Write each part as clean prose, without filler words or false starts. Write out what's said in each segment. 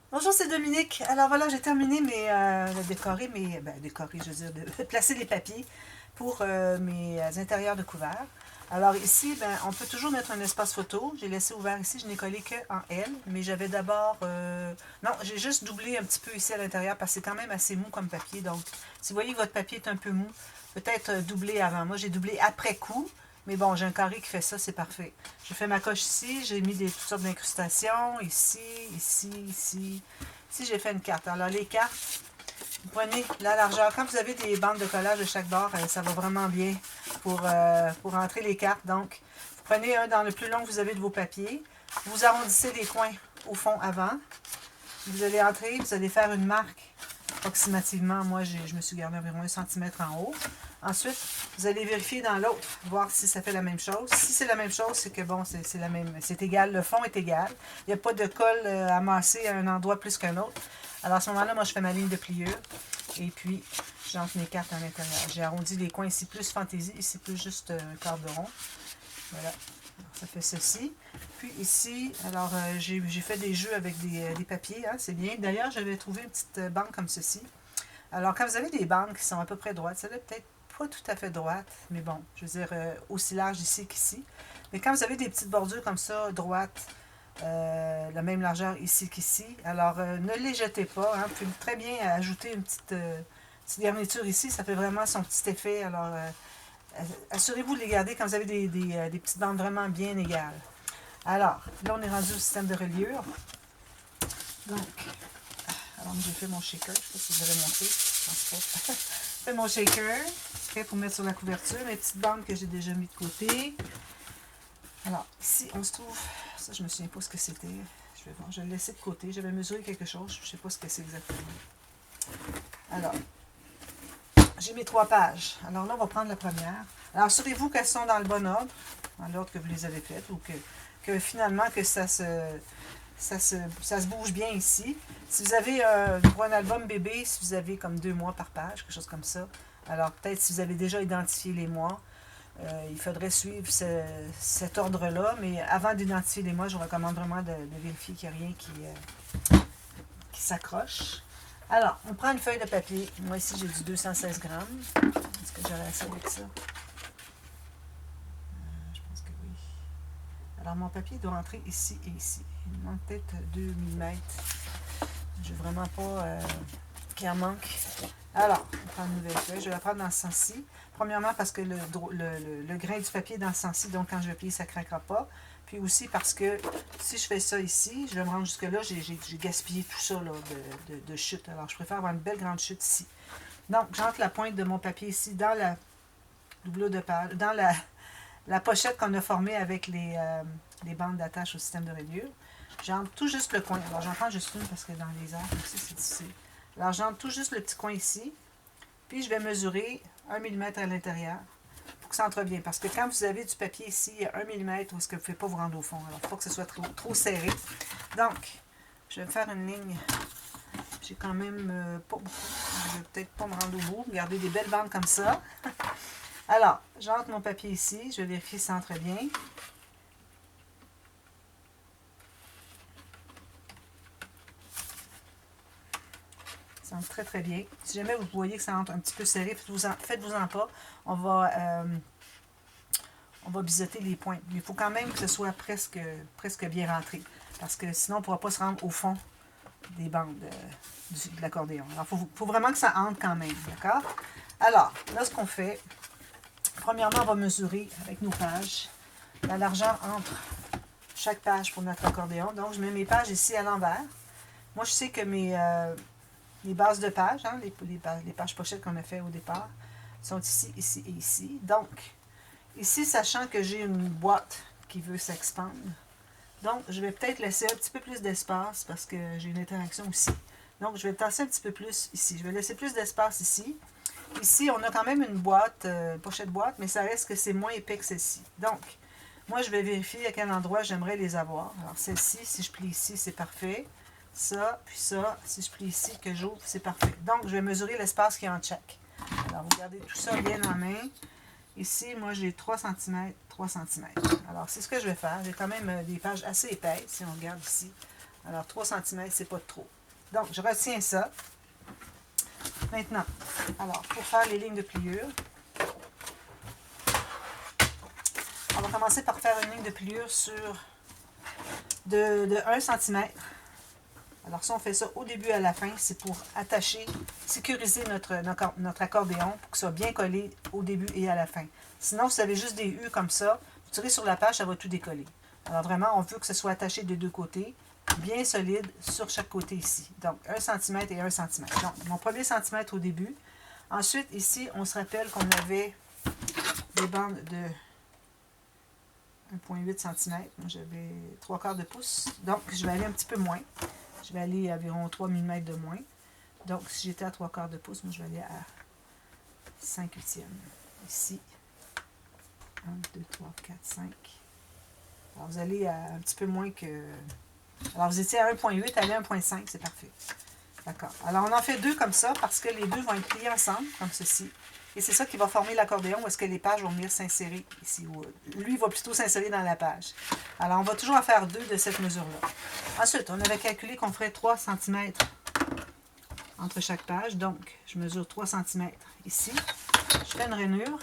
Bonjour, c'est Dominique. Alors voilà, j'ai terminé de décorer décorer, je veux dire, de placer les papiers pour mes intérieurs de couverts. Alors ici, on peut toujours mettre un espace photo. J'ai laissé ouvert ici, je n'ai collé que en L, mais j'avais d'abord... non, j'ai juste doublé un petit peu ici à l'intérieur parce que c'est quand même assez mou comme papier. Donc, si vous voyez que votre papier est un peu mou, peut-être doubler avant. Moi, j'ai doublé après coup. Mais bon, j'ai un carré qui fait ça, c'est parfait. J'ai fait ma coche ici, j'ai mis toutes sortes d'incrustations, ici, ici, ici. Ici, j'ai fait une carte. Alors, les cartes, vous prenez la largeur. Quand vous avez des bandes de collage de chaque bord, ça va vraiment bien pour entrer les cartes. Donc, vous prenez un dans le plus long que vous avez de vos papiers. Vous arrondissez les coins au fond avant. Vous allez entrer, vous allez faire une marque approximativement. Moi, je me suis gardé environ 1 cm en haut. Ensuite, vous allez vérifier dans l'autre, voir si ça fait la même chose. Si c'est la même chose, c'est que bon, c'est la même, c'est égal, le fond est égal. Il n'y a pas de colle amassé à un endroit plus qu'un autre. Alors à ce moment-là, moi, je fais ma ligne de pliure. Et puis, j'entre mes cartes à l'intérieur. J'ai arrondi les coins ici plus fantaisie, ici plus juste un quart de rond. Voilà. Alors, ça fait ceci. Puis ici, alors j'ai fait des jeux avec des papiers, hein, c'est bien. D'ailleurs, j'avais trouvé une petite banque comme ceci. Alors, quand vous avez des banques qui sont à peu près droites, celle-là peut-être pas tout à fait droite, mais bon, je veux dire aussi large ici qu'ici. Mais quand vous avez des petites bordures comme ça, droites, la même largeur ici qu'ici, alors ne les jetez pas. Hein, vous pouvez très bien ajouter une petite garniture ici, ça fait vraiment son petit effet. Alors, assurez-vous de les garder quand vous avez des petites bandes vraiment bien égales. Alors, là, on est rendu au système de reliure. Donc, alors j'ai fait mon shaker, je ne sais pas si je l'avais montré, je pense pas. J'ai fait mon shaker, prêt pour mettre sur la couverture, mes petites bandes que j'ai déjà mis de côté. Alors, ici, on se trouve, ça je me souviens pas ce que c'était, je vais voir, je vais le laisser de côté, j'avais mesuré quelque chose, je sais pas ce que c'est exactement. Alors, j'ai mes 3 pages. Alors là, on va prendre la première. Alors, assurez-vous qu'elles sont dans le bon ordre, dans l'ordre que vous les avez faites, ou que finalement, que ça se bouge bien ici. Si vous avez pour un album bébé, si vous avez comme 2 mois par page, quelque chose comme ça, alors peut-être si vous avez déjà identifié les mois, il faudrait suivre cet ordre-là, mais avant d'identifier les mois, je vous recommande vraiment de vérifier qu'il n'y a rien qui s'accroche. Alors, on prend une feuille de papier. Moi ici, j'ai du 216 grammes. Est-ce que j'aurais assez avec ça? Je pense que oui. Alors, mon papier doit entrer ici et ici. Il manque peut-être 2 mm. Je veux vraiment pas qu'il en manque. Alors, on prend une nouvelle feuille. Je vais la prendre dans ce sens-ci. Premièrement, parce que le grain du papier est dans ce sens-ci, donc quand je vais plier, ça ne craquera pas. Puis aussi parce que si je fais ça ici, je vais me rendre jusque-là, j'ai gaspillé tout ça là, de chute. Alors, je préfère avoir une belle grande chute ici. Donc, j'entre la pointe de mon papier ici dans la doublure de page, dans la pochette qu'on a formée avec les bandes d'attache au système de reliure. J'entre tout juste le coin. Alors, j'en prends juste une parce que dans les airs, aussi, c'est difficile. Alors, j'entre tout juste le petit coin ici. Puis, je vais mesurer 1 mm à l'intérieur pour que ça entre bien. Parce que quand vous avez du papier ici, il y a 1 mm où est-ce que vous ne pouvez pas vous rendre au fond. Alors, il ne faut pas que ce soit trop serré. Donc, je vais me faire une ligne. J'ai quand même pas beaucoup. Je ne vais peut-être pas me rendre au bout. Garder des belles bandes comme ça. Alors, j'entre mon papier ici. Je vais vérifier si ça entre bien. Ça entre très très bien. Si jamais vous voyez que ça entre un petit peu serré, faites-vous-en pas. On va biseauter les points. Mais il faut quand même que ce soit presque bien rentré. Parce que sinon, on ne pourra pas se rendre au fond des bandes de l'accordéon. Alors, il faut vraiment que ça entre quand même. D'accord? Alors, là, ce qu'on fait, premièrement, on va mesurer avec nos pages la largeur entre chaque page pour notre accordéon. Donc, je mets mes pages ici à l'envers. Moi, je sais que les bases de pages, hein, les pages pochettes qu'on a fait au départ, sont ici, ici et ici. Donc, ici, sachant que j'ai une boîte qui veut s'expandre, donc je vais peut-être laisser un petit peu plus d'espace parce que j'ai une interaction aussi. Donc, je vais tasser un petit peu plus ici. Je vais laisser plus d'espace ici. Ici, on a quand même une boîte, pochette boîte, mais ça reste que c'est moins épais que celle-ci. Donc, moi, je vais vérifier à quel endroit j'aimerais les avoir. Alors, celle-ci, si je plie ici, c'est parfait. Ça, puis ça, si je plie ici, que j'ouvre, c'est parfait. Donc, je vais mesurer l'espace qu'il y a en chaque. Alors, vous gardez tout ça bien en main. Ici, moi, j'ai 3 cm, 3 cm. Alors, c'est ce que je vais faire. J'ai quand même des pages assez épaisses, si on regarde ici. Alors, 3 cm, c'est pas trop. Donc, je retiens ça. Maintenant, alors, pour faire les lignes de pliure, on va commencer par faire une ligne de pliure sur de 1 cm. Alors ça, on fait ça au début et à la fin. C'est pour attacher, sécuriser notre accordéon pour que ça soit bien collé au début et à la fin. Sinon, si vous avez juste des U comme ça, vous tirez sur la page, ça va tout décoller. Alors vraiment, on veut que ce soit attaché des deux côtés, bien solide sur chaque côté ici. Donc 1 cm et 1 cm. Donc mon premier centimètre au début. Ensuite, ici, on se rappelle qu'on avait des bandes de 1,8 cm. Moi, j'avais 3/4 de pouce. Donc, je vais aller un petit peu moins. Je vais aller à environ 3 mm de moins. Donc, si j'étais à 3/4 de pouce, moi, je vais aller à 5/8. Ici. 1, 2, 3, 4, 5. Alors, vous allez à un petit peu moins que... Alors, vous étiez à 1,8, allez à 1,5, c'est parfait. D'accord. Alors, on en fait deux comme ça parce que les deux vont être pliés ensemble, comme ceci. Et c'est ça qui va former l'accordéon où est-ce que les pages vont venir s'insérer ici. Lui, il va plutôt s'insérer dans la page. Alors, on va toujours en faire deux de cette mesure-là. Ensuite, on avait calculé qu'on ferait 3 cm entre chaque page. Donc, je mesure 3 cm ici. Je fais une rainure.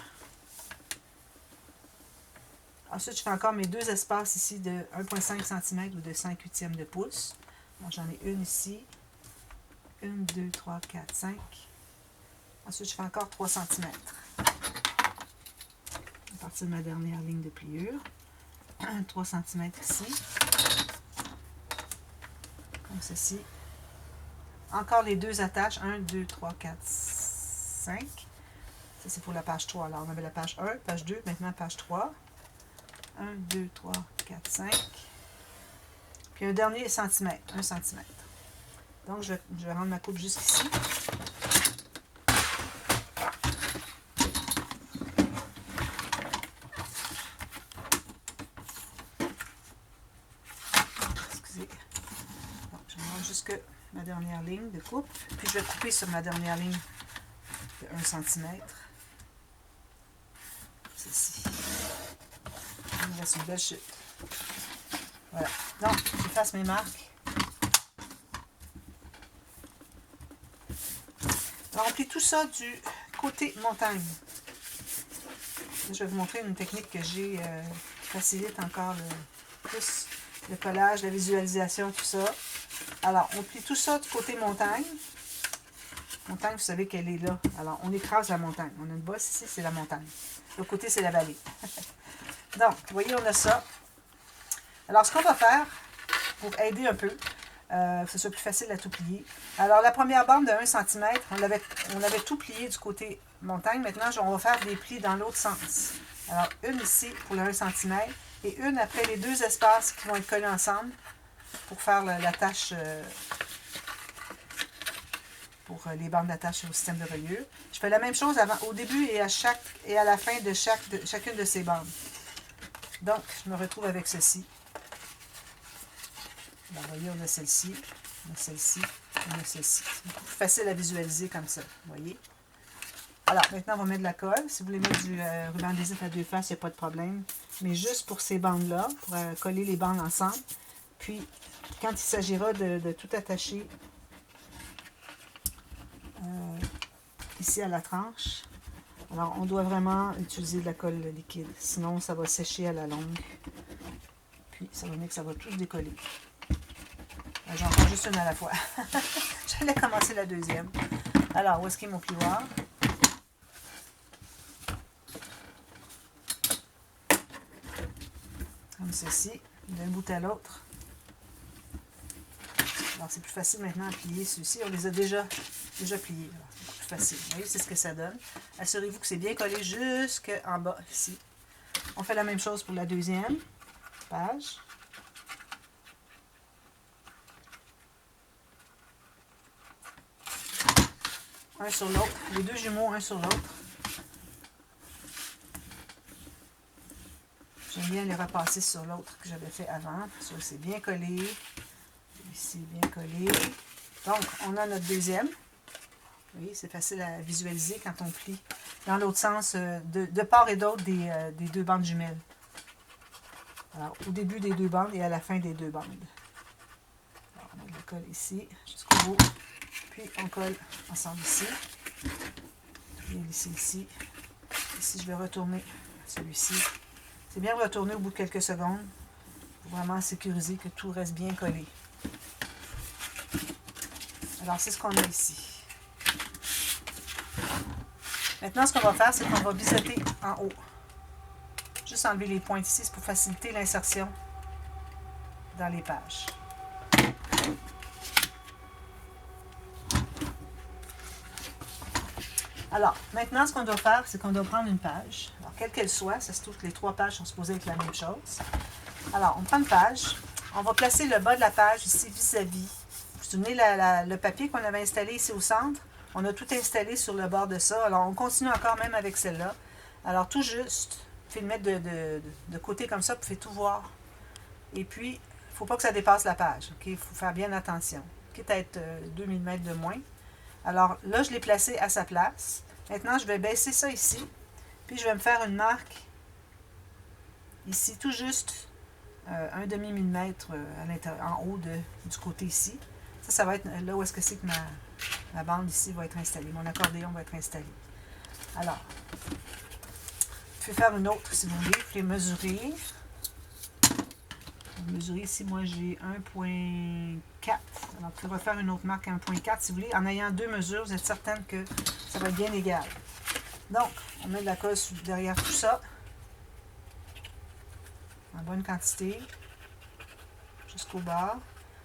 Ensuite, je fais encore mes deux espaces ici de 1,5 cm ou de 5/8 de pouce. J'en ai une ici. 1, 2, 3, 4, 5. Ensuite, je fais encore 3 cm. À partir de ma dernière ligne de pliure. 3 cm ici. Comme ceci. Encore les deux attaches. 1, 2, 3, 4, 5. Ça, c'est pour la page 3. Alors, on avait la page 1, page 2, maintenant page 3. 1, 2, 3, 4, 5. Puis un dernier centimètre, 1 cm. Donc, je vais rendre ma coupe jusqu'ici. Excusez. Donc, je rends jusque ma dernière ligne de coupe. Puis, je vais couper sur ma dernière ligne de 1 cm. Ceci. Il me reste une belle chute. Voilà. Donc, j'efface mes marques. Alors, on plie tout ça du côté montagne. Je vais vous montrer une technique que j'ai qui facilite encore plus le collage, la visualisation, tout ça. Alors, on plie tout ça du côté montagne. Montagne, vous savez qu'elle est là. Alors, on écrase la montagne. On a une bosse ici, c'est la montagne. L'autre côté, c'est la vallée. Donc, vous voyez, on a ça. Alors, ce qu'on va faire, pour aider un peu, que ce soit plus facile à tout plier. Alors, la première bande de 1 cm, on avait tout plié du côté montagne. Maintenant, on va faire des plis dans l'autre sens. Alors, une ici pour le 1 cm et une après les deux espaces qui vont être collés ensemble pour faire l'attache pour les bandes d'attache au système de reliure. Je fais la même chose au début et à la fin de chacune de ces bandes. Donc, je me retrouve avec ceci. Vous voyez, on a celle-ci, on a celle-ci, on a celle-ci. C'est beaucoup plus facile à visualiser comme ça, vous voyez. Alors, maintenant, on va mettre de la colle. Si vous voulez mettre du ruban adhésif à deux faces, il n'y a pas de problème. Mais juste pour ces bandes-là, pour coller les bandes ensemble. Puis, quand il s'agira de tout attacher ici à la tranche, alors on doit vraiment utiliser de la colle liquide. Sinon, ça va sécher à la longue. Puis, ça va venir que ça va tout se décoller. J'en prends juste une à la fois. J'allais commencer la deuxième. Alors, où est-ce qu'il est mon plioir? Comme ceci, d'un bout à l'autre. Alors, c'est plus facile maintenant à plier ceux-ci. On les a déjà pliés. C'est beaucoup plus facile. Vous voyez, c'est ce que ça donne. Assurez-vous que c'est bien collé jusqu'en bas, ici. On fait la même chose pour la deuxième page. Un sur l'autre. Les deux jumeaux, un sur l'autre. J'aime bien les repasser sur l'autre que j'avais fait avant. Ça, c'est bien collé. Ici, bien collé. Donc, on a notre deuxième. Vous voyez, c'est facile à visualiser quand on plie dans l'autre sens, de part et d'autre des deux bandes jumelles. Alors, au début des deux bandes et à la fin des deux bandes. Alors, on met de la colle ici, jusqu'au bout. Puis on colle ensemble ici. Je vais lisser ici. Ici, je vais retourner celui-ci. C'est bien de retourner au bout de quelques secondes pour vraiment sécuriser que tout reste bien collé. Alors, c'est ce qu'on a ici. Maintenant, ce qu'on va faire, c'est qu'on va biseauter en haut. Juste enlever les pointes ici, c'est pour faciliter l'insertion dans les pages. Alors, maintenant, ce qu'on doit faire, c'est qu'on doit prendre une page. Alors, quelle qu'elle soit, ça se trouve que les 3 pages sont supposées être la même chose. Alors, on prend une page. On va placer le bas de la page ici vis-à-vis. Vous vous souvenez le papier qu'on avait installé ici au centre? On a tout installé sur le bord de ça. Alors, on continue encore même avec celle-là. Alors, tout juste, vous pouvez le mettre de côté comme ça, vous pouvez tout voir. Et puis, il ne faut pas que ça dépasse la page. Il faut faire bien attention. Quitte à être 2 mm de moins. Alors là, je l'ai placé à sa place. Maintenant, je vais baisser ça ici. Puis, je vais me faire une marque ici, tout juste un demi-millimètre à l'intérieur, en haut du côté ici. Ça va être là où est-ce que c'est que ma bande ici va être installée. Mon accordéon va être installé. Alors, vous pouvez faire une autre si vous voulez. Vous pouvez mesurer. Mesurer ici, moi j'ai 1.4. Alors, vous pouvez refaire une autre marque à 1.4 si vous voulez. En ayant 2 mesures, vous êtes certaine que ça va être bien égal. Donc, on met de la colle derrière tout ça. En bonne quantité. Jusqu'au bord.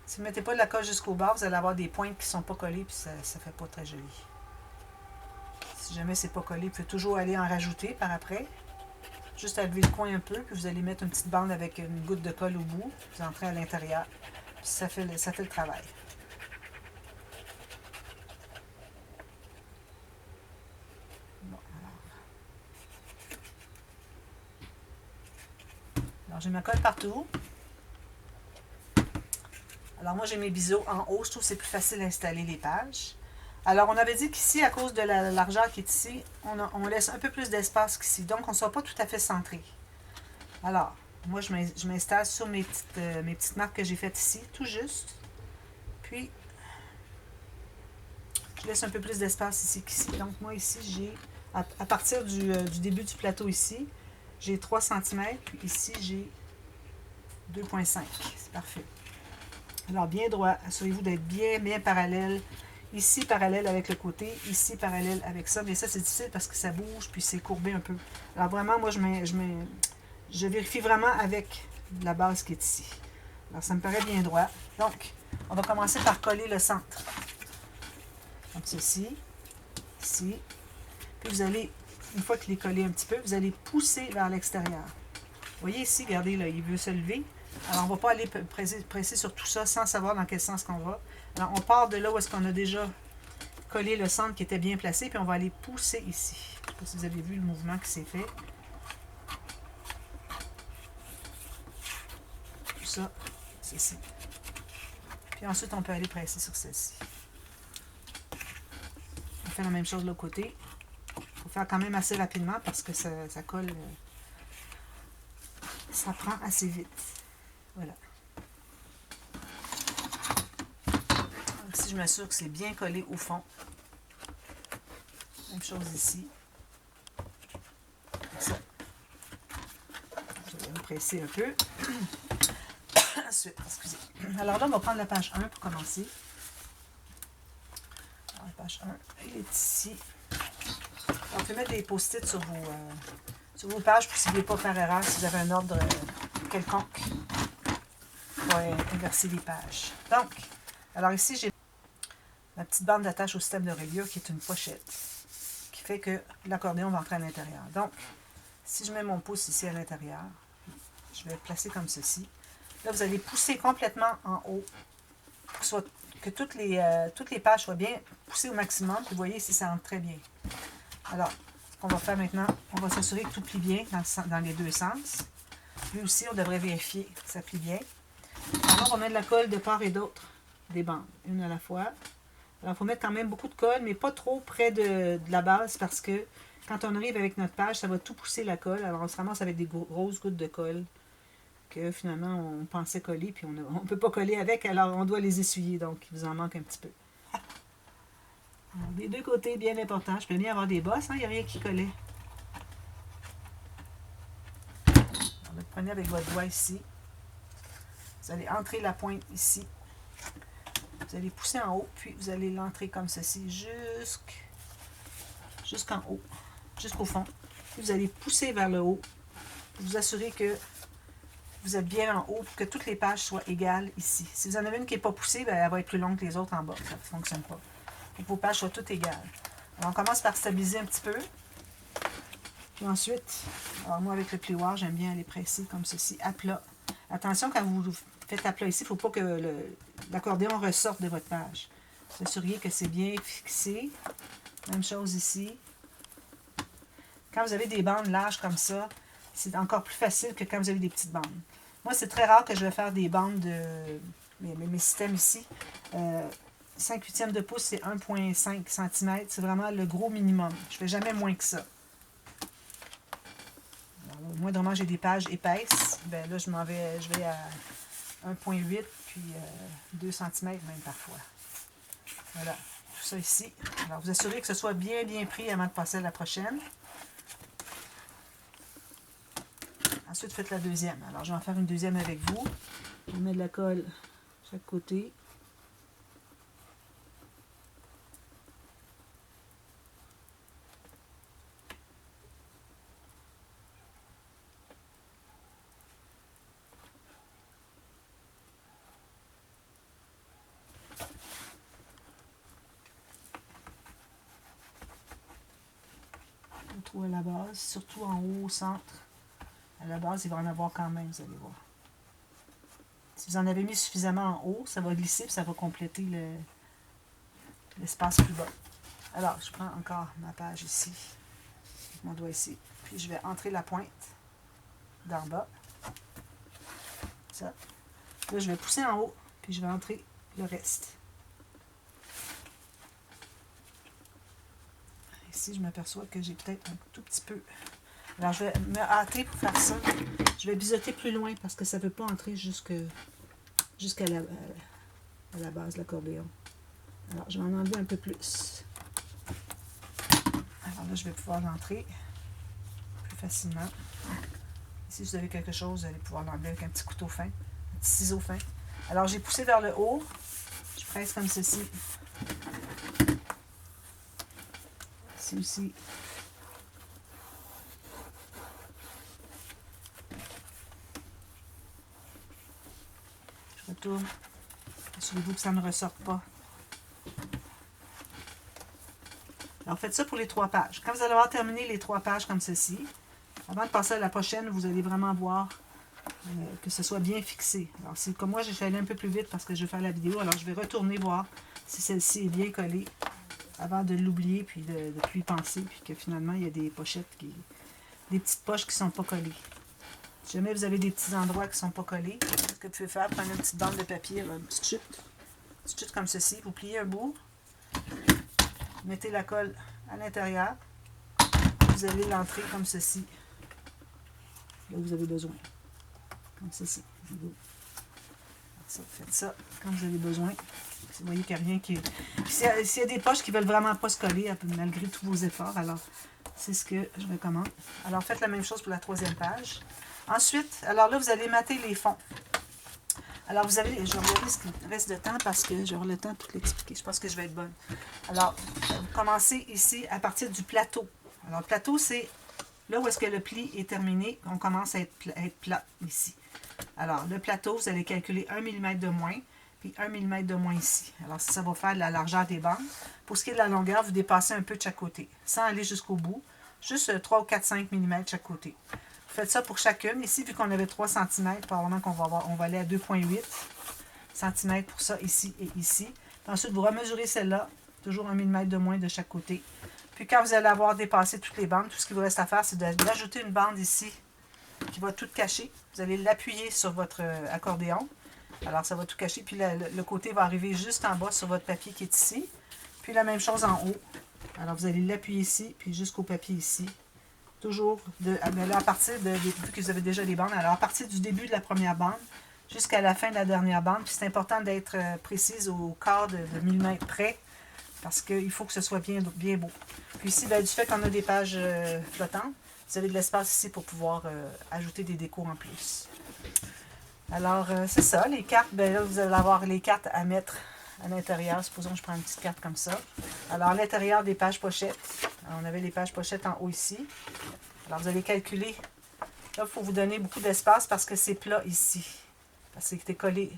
Si vous ne mettez pas de la colle jusqu'au bord, vous allez avoir des pointes qui ne sont pas collées, puis ça ne fait pas très joli. Si jamais c'est pas collé, vous pouvez toujours aller en rajouter par après. Juste à lever le coin un peu, puis vous allez mettre une petite bande avec une goutte de colle au bout. Vous entrez à l'intérieur. Ça fait le travail. Bon, alors j'ai ma colle partout. Alors moi j'ai mes biseaux en haut. Je trouve que c'est plus facile d'installer les pages. Alors on avait dit qu'ici, à cause de la largeur qui est ici, on laisse un peu plus d'espace qu'ici. Donc on ne soit pas tout à fait centré. Alors, moi je m'installe sur mes petites marques que j'ai faites ici, tout juste. Puis, je laisse un peu plus d'espace ici qu'ici. Donc moi ici, j'ai, à partir du début du plateau ici, j'ai 3 cm. Puis ici, j'ai 2,5. C'est parfait. Alors, bien droit. Assurez-vous d'être bien parallèle. Ici, parallèle avec le côté. Ici, parallèle avec ça. Mais ça, c'est difficile parce que ça bouge, puis c'est courbé un peu. Alors, vraiment, moi, je vérifie vraiment avec la base qui est ici. Alors, ça me paraît bien droit. Donc, on va commencer par coller le centre. Comme ceci. Ici. Puis, vous allez, une fois qu'il est collé un petit peu, vous allez pousser vers l'extérieur. Vous voyez ici, regardez, là, il veut se lever. Alors, on ne va pas aller presser sur tout ça sans savoir dans quel sens qu'on va. Alors, on part de là où est-ce qu'on a déjà collé le centre qui était bien placé, puis on va aller pousser ici. Je ne sais pas si vous avez vu le mouvement qui s'est fait. Tout ça, ceci. Puis ensuite, on peut aller presser sur celle-ci. On fait la même chose de l'autre côté. Il faut faire quand même assez rapidement parce que ça colle. Ça prend assez vite. Voilà. Donc, si je m'assure que c'est bien collé au fond. Même chose ici. Ça. Je vais me presser un peu. Ensuite, excusez. Alors là, on va prendre la page 1 pour commencer. Alors, la page 1, elle est ici. Alors, vous pouvez mettre des post-it sur vos pages pour si vous ne voulez pas faire erreur, si vous avez un ordre quelconque pour inverser les pages. Donc, alors ici, j'ai ma petite bande d'attache au système de reliure qui est une pochette qui fait que l'accordéon va entrer à l'intérieur. Donc, si je mets mon pouce ici à l'intérieur, je vais le placer comme ceci. Là, vous allez pousser complètement en haut pour que toutes les pages soient bien poussées au maximum. Puis vous voyez ici, ça entre très bien. Alors, ce qu'on va faire maintenant, on va s'assurer que tout plie bien dans les deux sens. Lui aussi, on devrait vérifier que ça plie bien. Alors, on va mettre de la colle de part et d'autre des bandes, une à la fois. Alors, il faut mettre quand même beaucoup de colle, mais pas trop près de la base parce que quand on arrive avec notre page, ça va tout pousser la colle. Alors, on se ramasse avec des grosses gouttes de colle que finalement on pensait coller, puis on ne peut pas coller avec, alors on doit les essuyer, donc il vous en manque un petit peu. Alors, des deux côtés, bien important. Je peux bien avoir des bosses, hein, il n'y a rien qui collait. Alors, le prenez avec votre doigt ici. Vous allez entrer la pointe ici. Vous allez pousser en haut, puis vous allez l'entrer comme ceci jusqu'en haut, jusqu'au fond. Puis vous allez pousser vers le haut. Vous assurez que vous êtes bien en haut pour que toutes les pages soient égales ici. Si vous en avez une qui n'est pas poussée, bien, elle va être plus longue que les autres en bas. Ça ne fonctionne pas. Pour que vos pages soient toutes égales. Alors, on commence par stabiliser un petit peu. Puis ensuite, alors moi avec le plioir, j'aime bien les presser comme ceci, à plat. Attention, quand vous faites à plat ici, il ne faut pas que l'accordéon ressorte de votre page. Vous assurez que c'est bien fixé. Même chose ici. Quand vous avez des bandes larges comme ça, c'est encore plus facile que quand vous avez des petites bandes. Moi, c'est très rare que je vais faire des bandes de mes systèmes ici. 5/8 de pouce, c'est 1,5 cm. C'est vraiment le gros minimum. Je ne fais jamais moins que ça. Alors, moi, vraiment, j'ai des pages épaisses. Ben là, je vais à 1,8 puis 2 cm même parfois. Voilà, tout ça ici. Alors, vous assurez que ce soit bien pris avant de passer à la prochaine. Ensuite, faites la deuxième. Alors, je vais en faire une deuxième avec vous. Je mets de la colle de chaque côté. On trouve à la base, surtout en haut, au centre. À la base, il va en avoir quand même, vous allez voir. Si vous en avez mis suffisamment en haut, ça va glisser et ça va compléter l'espace plus bas. Alors, je prends encore ma page ici, mon doigt ici, puis je vais entrer la pointe d'en bas. Ça. Là, je vais pousser en haut, puis je vais entrer le reste. Ici, je m'aperçois que j'ai peut-être un tout petit peu. Alors, je vais me hâter pour faire ça. Je vais biseauter plus loin parce que ça ne veut pas entrer jusqu'à la base de l'accordéon. Alors, je vais en enlever un peu plus. Alors là, je vais pouvoir l'entrer plus facilement. Si vous avez quelque chose, vous allez pouvoir l'enlever avec un petit couteau fin, un petit ciseau fin. Alors, j'ai poussé vers le haut. Je presse comme ceci. Ici aussi. Je retourne. Assurez-vous que ça ne ressorte pas. Alors, faites ça pour les 3 pages. Quand vous allez avoir terminé les 3 pages comme ceci, avant de passer à la prochaine, vous allez vraiment voir que ce soit bien fixé. Alors, c'est comme moi, je vais aller un peu plus vite parce que je vais faire la vidéo. Alors, je vais retourner voir si celle-ci est bien collée avant de l'oublier puis de plus y penser. Puis que finalement, il y a des pochettes, des petites poches qui ne sont pas collées. Si jamais vous avez des petits endroits qui ne sont pas collés, ce que vous pouvez faire, prendre une petite bande de papier, une petite chute comme ceci, vous pliez un bout, mettez la colle à l'intérieur, vous allez l'entrer comme ceci, là où vous avez besoin, comme ceci. Faites ça quand vous avez besoin. Vous voyez qu'il n'y a rien qui... S'il y a des poches qui ne veulent vraiment pas se coller, malgré tous vos efforts, alors c'est ce que je recommande. Alors faites la même chose pour la 3e page. Ensuite, alors là, vous allez mater les fonds. Alors, je vais regarder ce qu'il reste de temps parce que j'aurai le temps de tout l'expliquer. Je pense que je vais être bonne. Alors, vous commencez ici à partir du plateau. Alors, le plateau, c'est là où est-ce que le pli est terminé. On commence à être plat ici. Alors, le plateau, vous allez calculer 1 mm de moins, puis 1 mm de moins ici. Alors, ça va faire la largeur des bandes. Pour ce qui est de la longueur, vous dépassez un peu de chaque côté, sans aller jusqu'au bout. Juste 3 ou 4, 5 mm de chaque côté. Vous faites ça pour chacune. Ici, vu qu'on avait 3 cm, probablement on va aller à 2,8 cm pour ça, ici et ici. Puis ensuite, vous remesurez celle-là, toujours 1 mm de moins de chaque côté. Puis quand vous allez avoir dépassé toutes les bandes, tout ce qu'il vous reste à faire, c'est d'ajouter une bande ici qui va tout cacher. Vous allez l'appuyer sur votre accordéon. Alors, ça va tout cacher. Puis le côté va arriver juste en bas sur votre papier qui est ici. Puis la même chose en haut. Alors, vous allez l'appuyer ici, puis jusqu'au papier ici. Toujours, là, à partir vu que vous avez déjà les bandes, alors à partir du début de la première bande jusqu'à la fin de la dernière bande. Puis c'est important d'être précise au quart de millimètre près parce qu'il faut que ce soit bien, bien beau. Puis ici, ben, du fait qu'on a des pages flottantes, vous avez de l'espace ici pour pouvoir ajouter des décos en plus. Alors, c'est ça, les cartes, ben là, vous allez avoir les cartes à mettre à l'intérieur. Supposons que je prends une petite carte comme ça. Alors, à l'intérieur des pages pochettes, on avait les pages pochettes en haut ici. Alors, vous allez calculer. Là, il faut vous donner beaucoup d'espace parce que c'est plat ici. Parce que c'est collé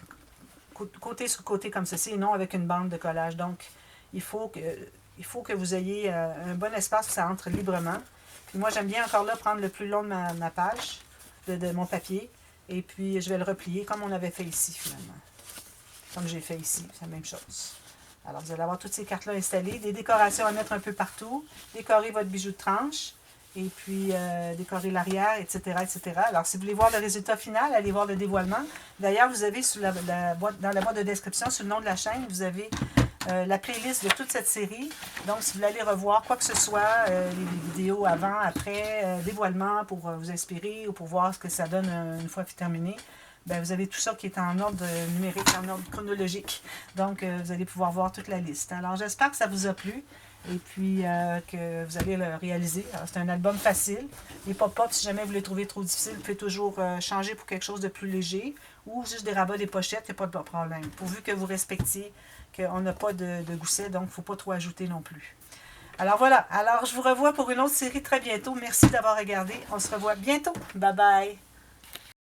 côté sur côté comme ceci et non avec une bande de collage. Donc, il faut que vous ayez un bon espace où ça entre librement. Puis moi, j'aime bien encore là prendre le plus long de ma page, de mon papier. Et puis, je vais le replier comme on avait fait ici, finalement. Comme j'ai fait ici, c'est la même chose. Alors, vous allez avoir toutes ces cartes-là installées. Des décorations à mettre un peu partout. Décorer votre bijou de tranche. Et puis, décorer l'arrière, etc., etc. Alors, si vous voulez voir le résultat final, allez voir le dévoilement. D'ailleurs, vous avez dans la boîte de description, sur le nom de la chaîne, vous avez la playlist de toute cette série. Donc, si vous voulez aller revoir quoi que ce soit, les vidéos avant, après, dévoilement pour vous inspirer ou pour voir ce que ça donne une fois terminé, ben, vous avez tout ça qui est en ordre numérique, en ordre chronologique. Donc, vous allez pouvoir voir toute la liste. Alors, j'espère que ça vous a plu et puis que vous allez le réaliser. C'est un album facile. Les pop-ups, si jamais vous les trouvez trop difficiles, vous pouvez toujours changer pour quelque chose de plus léger ou juste des rabats des pochettes, il n'y a pas de problème. Pourvu que vous respectiez qu'on n'a pas de gousset, donc il ne faut pas trop ajouter non plus. Alors voilà, alors je vous revois pour une autre série très bientôt. Merci d'avoir regardé. On se revoit bientôt. Bye bye!